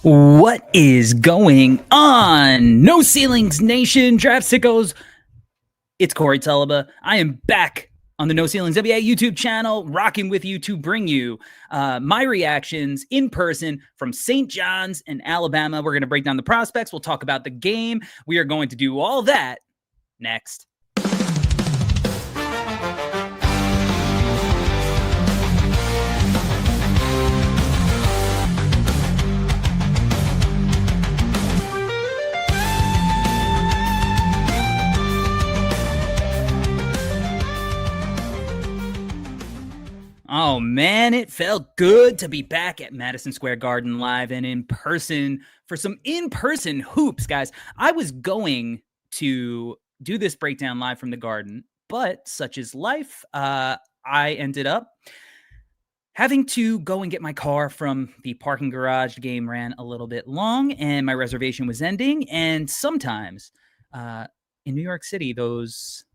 What is going on? No Ceilings Nation, Draft Sickos. It's Corey Tulaba. I am back on the No Ceilings NBA YouTube channel, rocking with you to bring you my reactions in person from St. John's in Alabama. We're going to break down the prospects. We'll talk about the game. We are going to do all that next. Oh man, it felt good to be back at Madison Square Garden live and in person for some in-person hoops, guys. I was going to do this breakdown live from the Garden, but such is life. I ended up having to go and get my car from the parking garage. The game ran a little bit long and my reservation was ending. And sometimes in New York City, those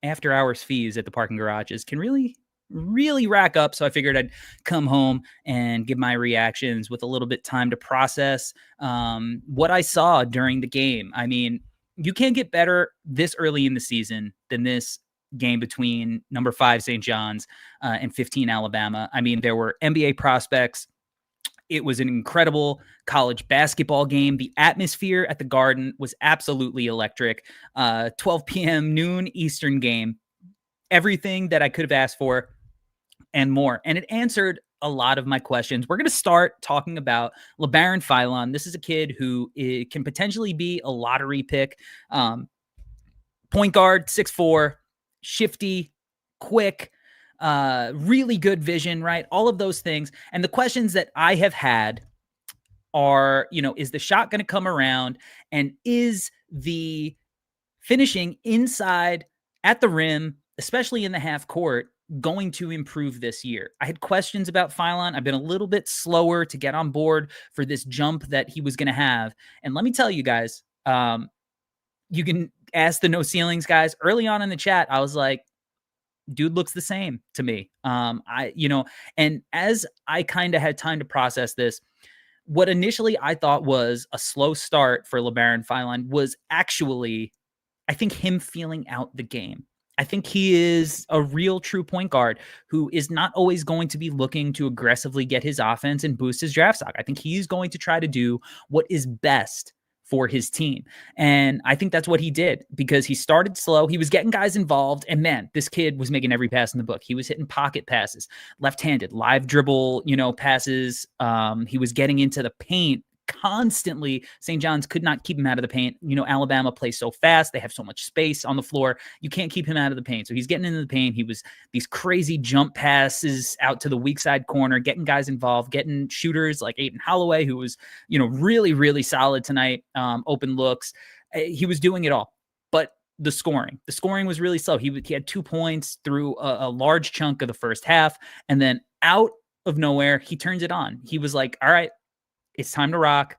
after-hours fees at the parking garages can really rack up. So I figured I'd come home and give my reactions with a little bit time to process what I saw during the game. I mean, you can't get better this early in the season than this game between number 5 St. John's and 15 Alabama. I mean, there were NBA prospects. It was an incredible college basketball game. The atmosphere at the Garden was absolutely electric. 12 p.m. noon Eastern game. Everything that I could have asked for and more. And it answered a lot of my questions. We're going to start talking about LeBaron Philon. This is a kid who can potentially be a lottery pick. Point guard, 6'4", shifty, quick, really good vision, right? All of those things. And the questions that I have had are, is the shot going to come around? And is the finishing inside at the rim, especially in the half court, going to improve this year? I had questions about Philon. I've been a little bit slower to get on board for this jump that he was going to have. And let me tell you guys, you can ask the No Ceilings guys. Early on in the chat, I was like, dude looks the same to me. And as I kind of had time to process this, what initially I thought was a slow start for LeBaron Philon was actually, I think, him feeling out the game. I think he is a real true point guard who is not always going to be looking to aggressively get his offense and boost his draft stock. I think he's going to try to do what is best for his team. And I think that's what he did, because he started slow. He was getting guys involved. And man, this kid was making every pass in the book. He was hitting pocket passes, left-handed, live dribble, passes. He was getting into the paint constantly. St. John's could not keep him out of the paint. Alabama plays so fast. They have so much space on the floor. You can't keep him out of the paint. So he's getting into the paint. He was these crazy jump passes out to the weak side corner, getting guys involved, getting shooters like Aiden Holloway, who was, really solid tonight. Open looks. He was doing it all. But the scoring was really slow. He had 2 points through a large chunk of the first half. And then out of nowhere, he turns it on. He was like, all right, it's time to rock.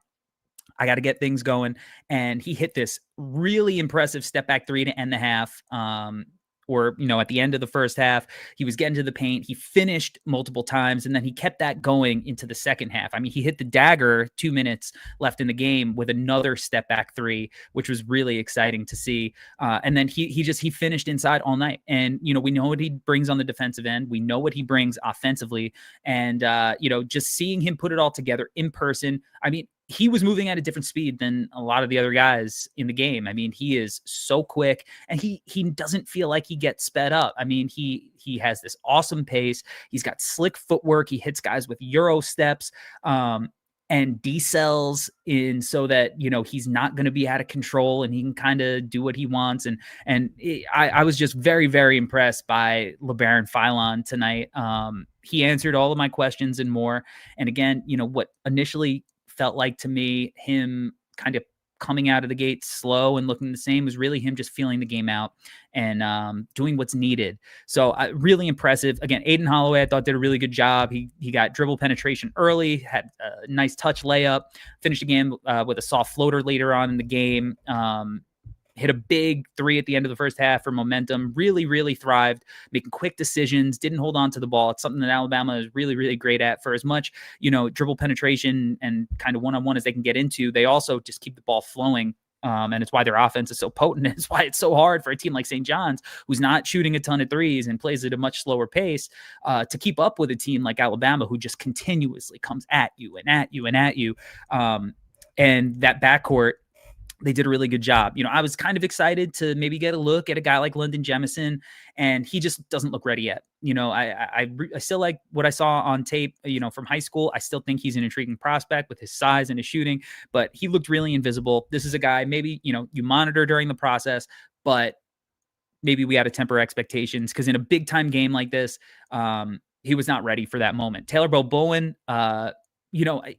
I got to get things going. And he hit this really impressive step back 3 to end the half. At the end of the first half, he was getting to the paint. He finished multiple times, and then he kept that going into the second half. I mean, he hit the dagger 2 minutes left in the game with another step back 3, which was really exciting to see. And then he finished inside all night. And, we know what he brings on the defensive end. We know what he brings offensively. And, just seeing him put it all together in person, I mean, he was moving at a different speed than a lot of the other guys in the game. I mean, he is so quick, and he doesn't feel like he gets sped up. I mean, he has this awesome pace. He's got slick footwork. He hits guys with Euro steps and decels in so that, he's not going to be out of control and he can kind of do what he wants. I was just very, very impressed by LeBaron Philon tonight. He answered all of my questions and more. And again, what initially felt like to me, him kind of coming out of the gate slow and looking the same was really him just feeling the game out and doing what's needed. So really impressive. Again, Aiden Holloway, I thought did a really good job. He got dribble penetration early, had a nice touch layup, finished the game with a soft floater later on in the game. hit a big three at the end of the first half for momentum, really, really thrived, making quick decisions, didn't hold on to the ball. It's something that Alabama is really, really great at. For as much, dribble penetration and kind of one-on-one as they can get into, they also just keep the ball flowing. And it's why their offense is so potent. It's why it's so hard for a team like St. John's, who's not shooting a ton of threes and plays at a much slower pace, to keep up with a team like Alabama, who just continuously comes at you and at you and at you. And that backcourt, they did a really good job. I was kind of excited to maybe get a look at a guy like London Jemison, and he just doesn't look ready yet. I still like what I saw on tape, from high school. I still think he's an intriguing prospect with his size and his shooting, but he looked really invisible. This is a guy maybe, you monitor during the process, but maybe we had to temper expectations, because in a big time game like this, he was not ready for that moment. Taylor Bowen,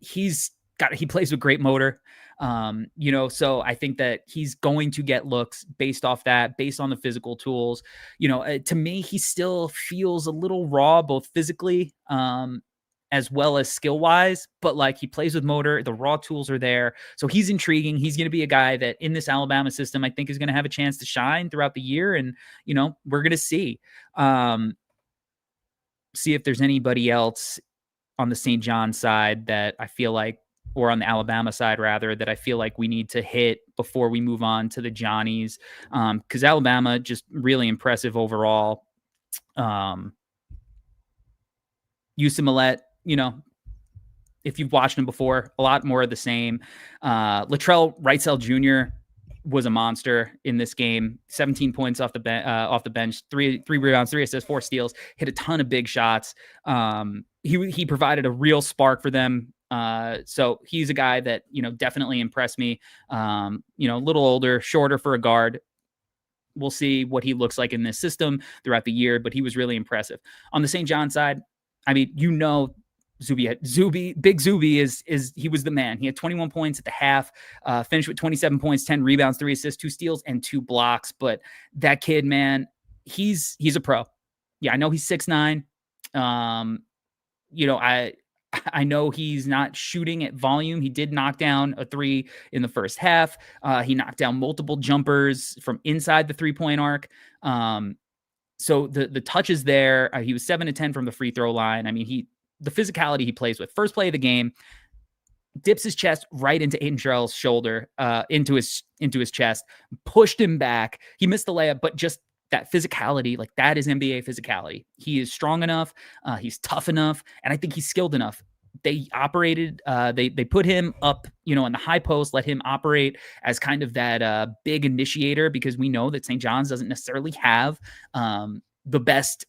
he plays with great motor. So I think that he's going to get looks based off that, based on the physical tools. To me, he still feels a little raw, both physically, as well as skill wise, but like, he plays with motor, the raw tools are there. So he's intriguing. He's going to be a guy that in this Alabama system, I think is going to have a chance to shine throughout the year. And, we're going to see if there's anybody else on the St. John side that I feel like, or on the Alabama side rather, that I feel like we need to hit before we move on to the Johnnies. Because Alabama, just really impressive overall. Yusuf Millet, if you've watched him before, a lot more of the same. Latrell Wrightsell Jr. was a monster in this game. 17 points off the bench, three rebounds, 3 assists, 4 steals, hit a ton of big shots. He provided a real spark for them. So he's a guy that, definitely impressed me. A little older, shorter for a guard. We'll see what he looks like in this system throughout the year, but he was really impressive. On the St. John side, I mean, Big Zuby is he was the man. He had 21 points at the half, finished with 27 points, 10 rebounds, 3 assists, 2 steals, and 2 blocks. But that kid, man, he's a pro. Yeah, I know he's 6'9". I know he's not shooting at volume. He did knock down a 3 in the first half. He knocked down multiple jumpers from inside the 3-point arc. So the touch is there. He was 7 to 10 from the free throw line. I mean, the physicality he plays with. First play of the game, dips his chest right into Aiden Terrell's shoulder, into his chest, pushed him back. He missed the layup, but just that physicality, like, that is NBA physicality. He is strong enough. He's tough enough. And I think he's skilled enough. They operated, they put him up, in the high post, let him operate as kind of that big initiator, because we know that St. John's doesn't necessarily have the best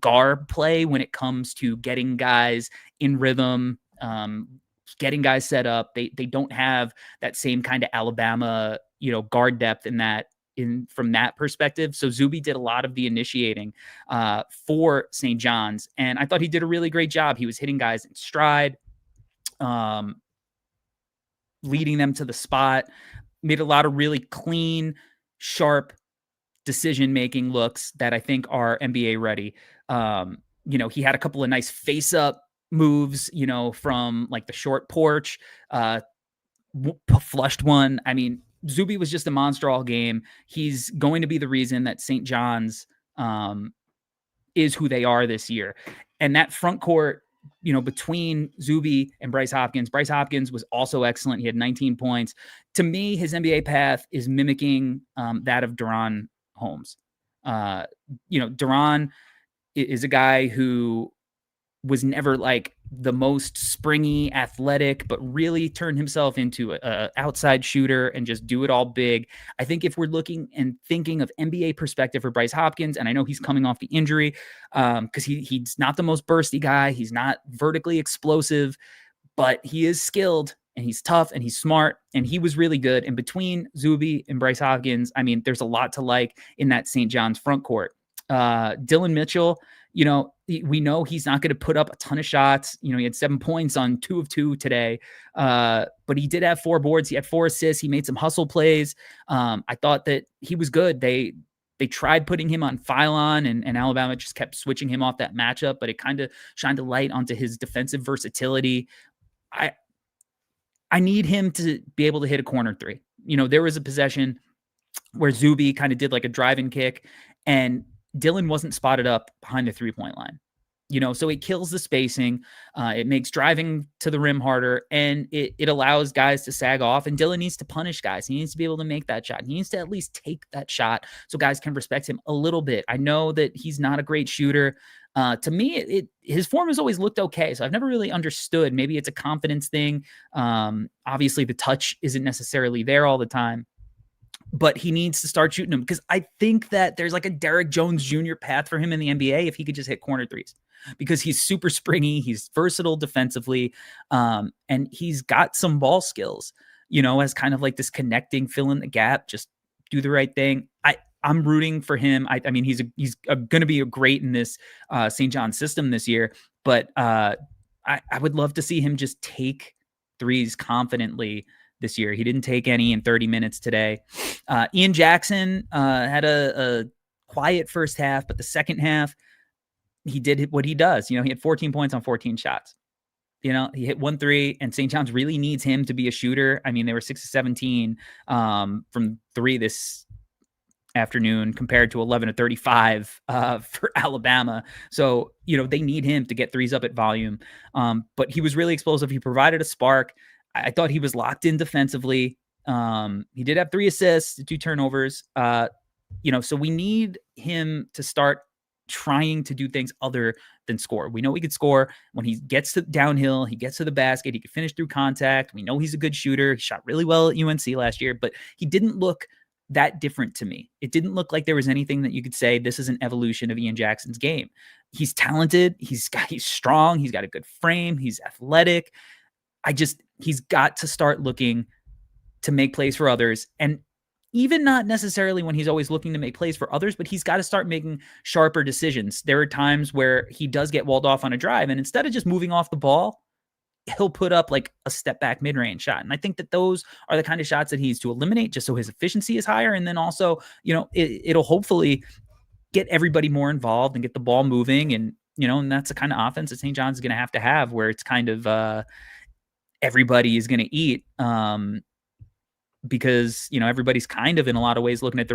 guard play when it comes to getting guys in rhythm, getting guys set up. They don't have that same kind of Alabama, guard depth from that perspective. So Zuby did a lot of the initiating for St. John's, and I thought he did a really great job. He was hitting guys in stride, leading them to the spot, made a lot of really clean, sharp decision-making looks that I think are NBA ready. He had a couple of nice face-up moves, from like the short porch, flushed one. I mean, Zuby was just a monster all game. He's going to be the reason that St. John's is who they are this year. And that front court, between Zuby and Bryce Hopkins. Bryce Hopkins was also excellent. He had 19 points. To me, his NBA path is mimicking that of Deron Holmes. Deron is a guy who was never like the most springy, athletic, but really turned himself into a outside shooter and just do it all big. I think if we're looking and thinking of NBA perspective for Bryce Hopkins, and I know he's coming off the injury, because he's not the most bursty guy. He's not vertically explosive, but he is skilled and he's tough and he's smart, and he was really good. And between Zuby and Bryce Hopkins, I mean, there's a lot to like in that St. John's front court. Dylan Mitchell, we know he's not going to put up a ton of shots. He had 7 points on 2 of 2 today, but he did have 4 boards. He had 4 assists. He made some hustle plays. I thought that he was good. They tried putting him on Phylon, and Alabama just kept switching him off that matchup, but it kind of shined a light onto his defensive versatility. I need him to be able to hit a corner 3. There was a possession where Zuby kind of did like a drive-in kick, and Dylan wasn't spotted up behind the three-point line. So it kills the spacing. It makes driving to the rim harder, and it allows guys to sag off. And Dylan needs to punish guys. He needs to be able to make that shot. He needs to at least take that shot so guys can respect him a little bit. I know that he's not a great shooter. To me, his form has always looked okay, so I've never really understood. Maybe it's a confidence thing. Obviously, the touch isn't necessarily there all the time, but he needs to start shooting them, because I think that there's like a Derrick Jones Jr. path for him in the NBA if he could just hit corner threes, because he's super springy, he's versatile defensively, and he's got some ball skills, as kind of like this connecting, fill in the gap, just do the right thing. I'm rooting for him. I mean, he's going to be a great in this St. John system this year, but I would love to see him just take threes confidently this year. He didn't take any in 30 minutes today. Ian Jackson had a quiet first half, but the second half, he did what he does. He had 14 points on 14 shots. He hit 1 3, and St. John's really needs him to be a shooter. I mean, they were 6 of 17 from 3 this afternoon compared to 11 of 35 for Alabama. So, they need him to get threes up at volume. But he was really explosive. He provided a spark. I thought he was locked in defensively. He did have 3 assists, 2 turnovers. So we need him to start trying to do things other than score. We know he could score when he gets to downhill, he gets to the basket, he could finish through contact. We know he's a good shooter. He shot really well at UNC last year, but he didn't look that different to me. It didn't look like there was anything that you could say this is an evolution of Ian Jackson's game. He's talented, he's strong, he's got a good frame, he's athletic. He's got to start looking to make plays for others. And even not necessarily when he's always looking to make plays for others, but he's got to start making sharper decisions. There are times where he does get walled off on a drive, and instead of just moving off the ball, he'll put up like a step back mid-range shot. And I think that those are the kind of shots that he needs to eliminate, just so his efficiency is higher. And then also, it'll hopefully get everybody more involved and get the ball moving. And, and that's the kind of offense that St. John's is going to have, where it's kind of, everybody is going to eat, because everybody's kind of in a lot of ways looking at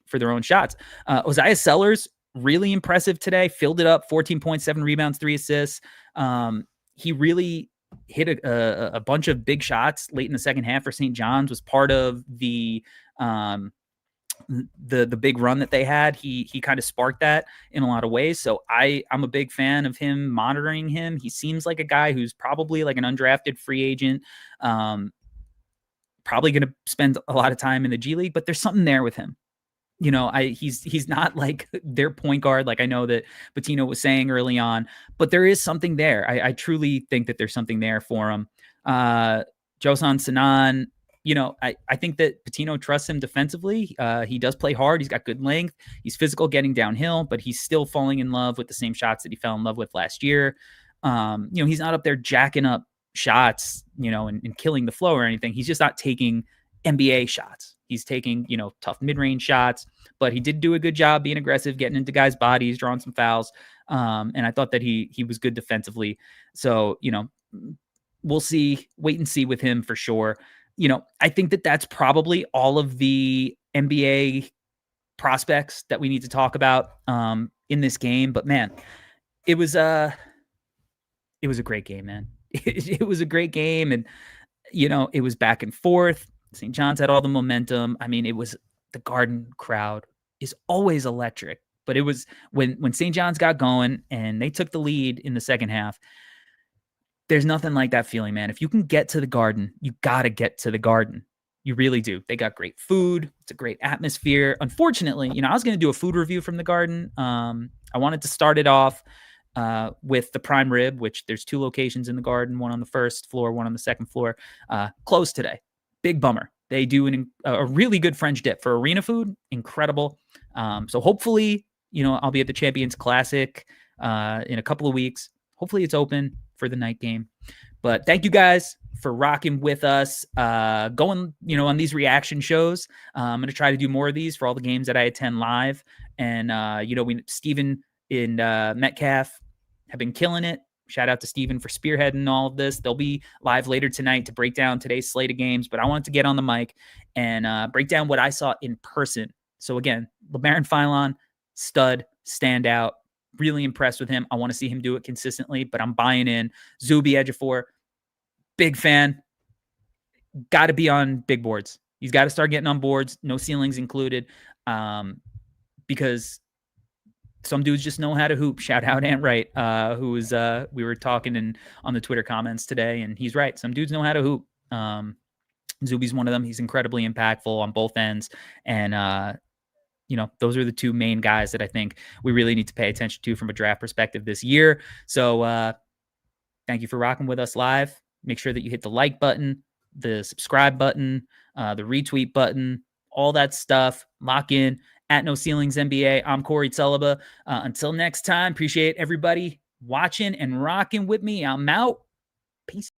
for their own shots. Ozias Sellers, really impressive today, filled it up, 14.7 rebounds, 3 assists. He really hit a bunch of big shots late in the second half for St. John's, was part of the big run that they had. He kind of sparked that in a lot of ways. So I'm a big fan of him, monitoring him. He seems like a guy who's probably like an undrafted free agent, probably going to spend a lot of time in the G League, but there's something there with him. He's not like their point guard, like I know that Patino was saying early on, but there is something there. I truly think that there's something there for him. Josan Sanan, I think that Patino trusts him defensively. He does play hard. He's got good length. He's physical getting downhill, but he's still falling in love with the same shots that he fell in love with last year. He's not up there jacking up shots, and killing the flow or anything. He's just not taking NBA shots. He's taking, tough mid-range shots, but he did do a good job being aggressive, getting into guys' bodies, drawing some fouls. And I thought that he was good defensively. So, we'll see, wait and see with him for sure. I think that that's probably all of the NBA prospects that we need to talk about in this game. But man, it was a great game, man. It was a great game, and it was back and forth. St. John's had all the momentum. I mean, it was the Garden crowd is always electric, but it was when St. John's got going and they took the lead in the second half. There's nothing like that feeling, man. If you can get to the Garden, you got to get to the Garden. You really do. They got great food. It's a great atmosphere. Unfortunately, I was going to do a food review from the Garden. I wanted to start it off with the prime rib, which there's 2 locations in the Garden, one on the first floor, one on the second floor, closed today. Big bummer. They do a really good French dip for arena food. Incredible. So hopefully, I'll be at the Champions Classic in a couple of weeks. Hopefully it's open for the night game. But thank you guys for rocking with us, going, on these reaction shows. I'm going to try to do more of these for all the games that I attend live. And, Steven and Metcalf have been killing it. Shout out to Steven for spearheading all of this. They'll be live later tonight to break down today's slate of games, but I wanted to get on the mic and break down what I saw in person. So again, LeBaron Philon, stud, standout, really impressed with him. I want to see him do it consistently, but I'm buying in. Zuby Ejiofor, big fan. Got to be on big boards. He's got to start getting on boards, no ceilings included, because some dudes just know how to hoop. Shout out Ant Wright, who was we were talking on the Twitter comments today, and he's right. Some dudes know how to hoop. Zuby's one of them. He's incredibly impactful on both ends, and those are the two main guys that I think we really need to pay attention to from a draft perspective this year. So thank you for rocking with us live. Make sure that you hit the like button, the subscribe button, the retweet button, all that stuff. Lock in at No Ceilings NBA. I'm Corey Tulaba. Until next time, appreciate everybody watching and rocking with me. I'm out. Peace.